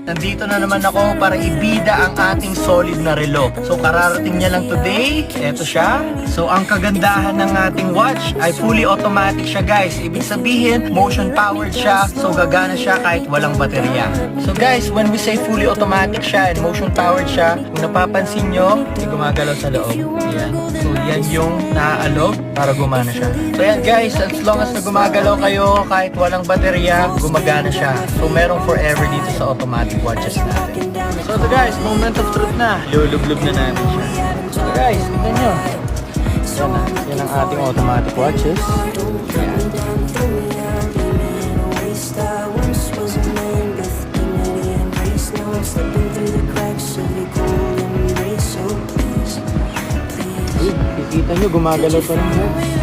Nandito na naman ako para ibida ang ating solid na relo. So kararating niya lang today. Eto siya. So ang kagandahan ng ating watch ay fully automatic siya guys. Ibig sabihin, motion powered siya. So gagana siya kahit walang baterya. So guys, when we say fully automatic siya and motion powered siya, kung napapansin nyo, may gumagalaw sa loob. Yan. So yan yung naaalog para gumana siya. So yan guys, as long as na gumagalaw kayo kahit walang baterya, gumagana siya. So merong forever dito sa automatic watches natin. So ito guys, moment of truth na. Lulublog na natin siya. So guys, tignan nyo. Yan na. Yan ang ating automatic watches. Yan. Kikita nyo, gumagalaw pa rin yun.